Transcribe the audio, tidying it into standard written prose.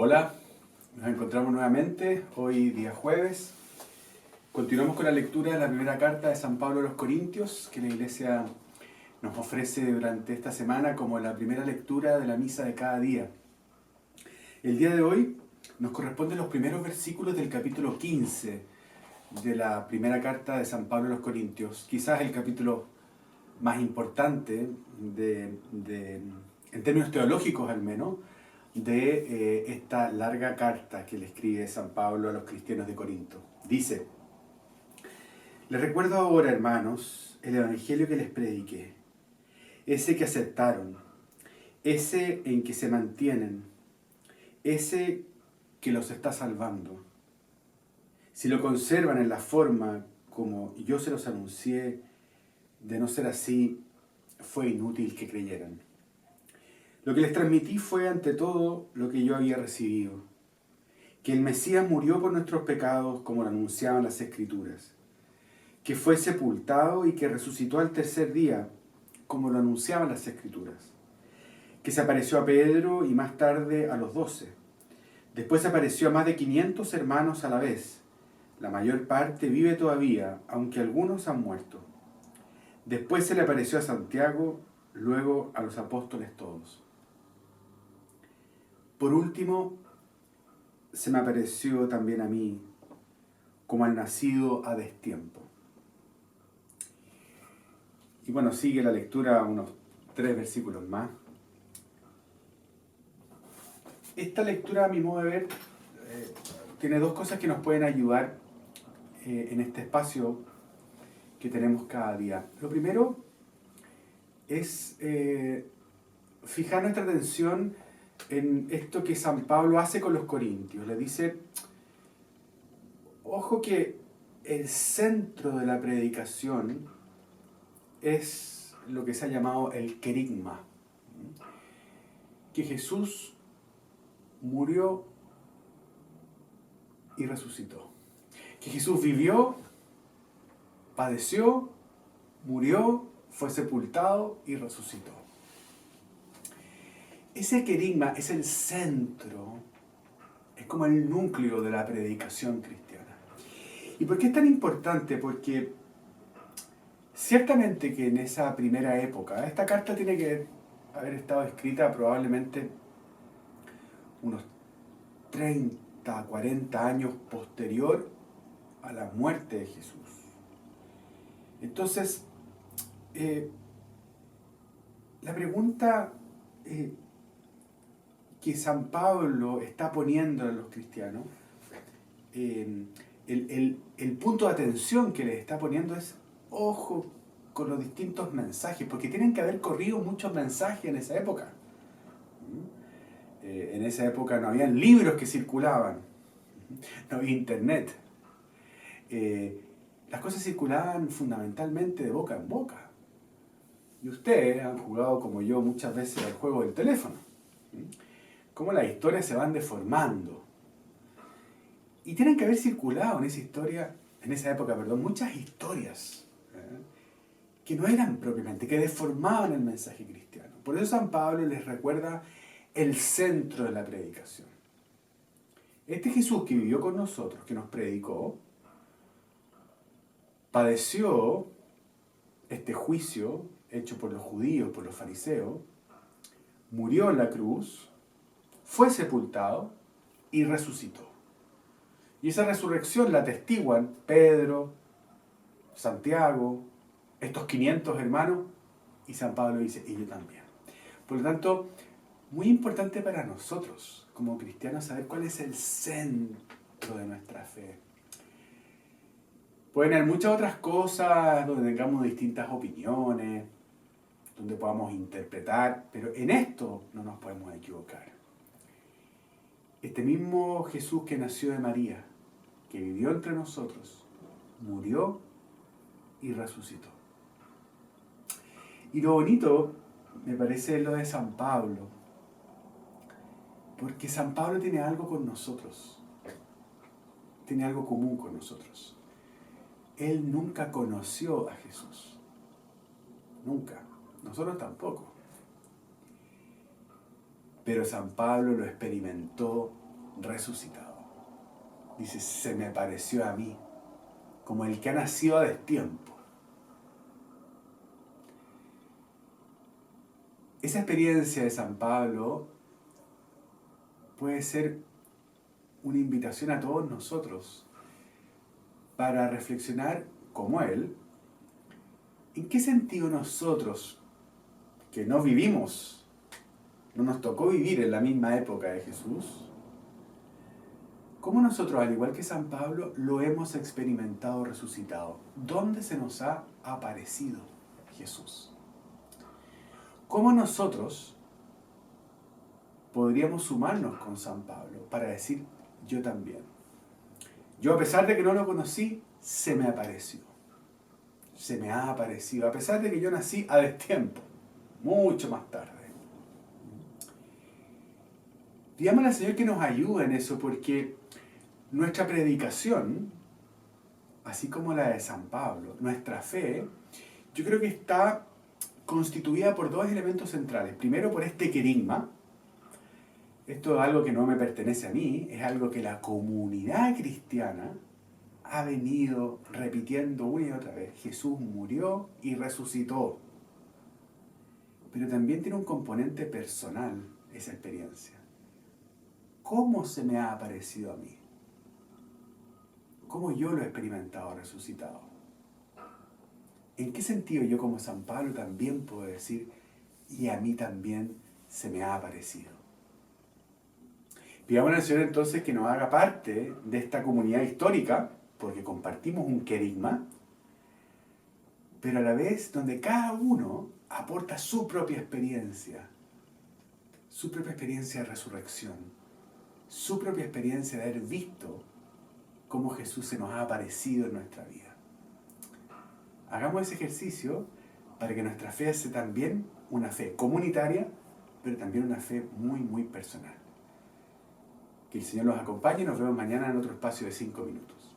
Hola, nos encontramos nuevamente, hoy día jueves. Continuamos con la lectura de la primera carta de San Pablo a los Corintios, que la Iglesia nos ofrece durante esta semana como la primera lectura de la misa de cada día. El día de hoy nos corresponden los primeros versículos del capítulo 15 de la primera carta de San Pablo a los Corintios, quizás el capítulo más importante en términos teológicos al menos, de esta larga carta que le escribe San Pablo a los cristianos de Corinto. Dice: les recuerdo ahora, hermanos, el evangelio que les prediqué, ese que aceptaron, ese en que se mantienen, ese que los está salvando. Si lo conservan en la forma como yo se los anuncié, de no ser así, fue inútil que creyeran. Lo que les transmití fue ante todo lo que yo había recibido, que el Mesías murió por nuestros pecados como lo anunciaban las Escrituras, que fue sepultado y que resucitó al tercer día como lo anunciaban las Escrituras, que se apareció a Pedro y más tarde a los 12. Después apareció a más de 500 hermanos a la vez. La mayor parte vive todavía, aunque algunos han muerto. Después se le apareció a Santiago, luego a los apóstoles todos. Por último, se me apareció también a mí, como al nacido a destiempo. Y bueno, sigue la lectura unos 3 versículos más. Esta lectura, a mi modo de ver, tiene dos cosas que nos pueden ayudar en este espacio que tenemos cada día. Lo primero es fijar nuestra atención en esto que San Pablo hace con los corintios. Le dice: ojo que el centro de la predicación es lo que se ha llamado el querigma, que Jesús murió y resucitó, que Jesús vivió, padeció, murió, fue sepultado y resucitó. Ese querigma es el centro, es como el núcleo de la predicación cristiana. ¿Y por qué es tan importante? Porque ciertamente que en esa primera época, esta carta tiene que haber estado escrita probablemente unos 30, 40 años posterior a la muerte de Jesús. Entonces, la pregunta que San Pablo está poniendo a los cristianos, el punto de atención que les está poniendo es: ojo con los distintos mensajes, porque tienen que haber corrido muchos mensajes en esa época. En esa época no habían libros que circulaban, no había internet. Las cosas circulaban fundamentalmente de boca en boca. Y ustedes han jugado, como yo, muchas veces al juego del teléfono. Cómo las historias se van deformando. Y tienen que haber circulado en esa época, muchas historias que no eran propiamente, que deformaban el mensaje cristiano. Por eso San Pablo les recuerda el centro de la predicación. Este Jesús que vivió con nosotros, que nos predicó, padeció este juicio hecho por los judíos, por los fariseos, murió en la cruz, fue sepultado y resucitó. Y esa resurrección la atestiguan Pedro, Santiago, estos 500 hermanos, y San Pablo dice: y yo también. Por lo tanto, muy importante para nosotros como cristianos saber cuál es el centro de nuestra fe. Pueden haber muchas otras cosas donde tengamos distintas opiniones, donde podamos interpretar, pero en esto no nos podemos equivocar. Este mismo Jesús que nació de María, que vivió entre nosotros, murió y resucitó. Y lo bonito, me parece, es lo de San Pablo, porque San Pablo tiene algo con nosotros, tiene algo común con nosotros. Él nunca conoció a Jesús, nunca, nosotros tampoco. Pero San Pablo lo experimentó resucitado. Dice, se me apareció a mí, como el que ha nacido a destiempo. Esa experiencia de San Pablo puede ser una invitación a todos nosotros para reflexionar como él, en qué sentido nosotros, que no vivimos, no nos tocó vivir en la misma época de Jesús, cómo nosotros, al igual que San Pablo, lo hemos experimentado resucitado. ¿Dónde se nos ha aparecido Jesús? ¿Cómo nosotros podríamos sumarnos con San Pablo para decir, yo también? Yo, a pesar de que no lo conocí, se me apareció. Se me ha aparecido, a pesar de que yo nací a destiempo, mucho más tarde. Pidámosle al Señor que nos ayude en eso, porque nuestra predicación, así como la de San Pablo, nuestra fe, yo creo que está constituida por dos elementos centrales. Primero, por este querigma. Esto es algo que no me pertenece a mí, es algo que la comunidad cristiana ha venido repitiendo una y otra vez. Jesús murió y resucitó. Pero también tiene un componente personal esa experiencia. ¿Cómo se me ha aparecido a mí? ¿Cómo yo lo he experimentado resucitado? ¿En qué sentido yo como San Pablo también puedo decir, y a mí también se me ha aparecido? Pidamos al Señor entonces que nos haga parte de esta comunidad histórica, porque compartimos un querigma, pero a la vez donde cada uno aporta su propia experiencia de resurrección, su propia experiencia de haber visto cómo Jesús se nos ha aparecido en nuestra vida. Hagamos ese ejercicio para que nuestra fe sea también una fe comunitaria, pero también una fe muy, muy personal. Que el Señor los acompañe y nos vemos mañana en otro espacio de 5 minutos.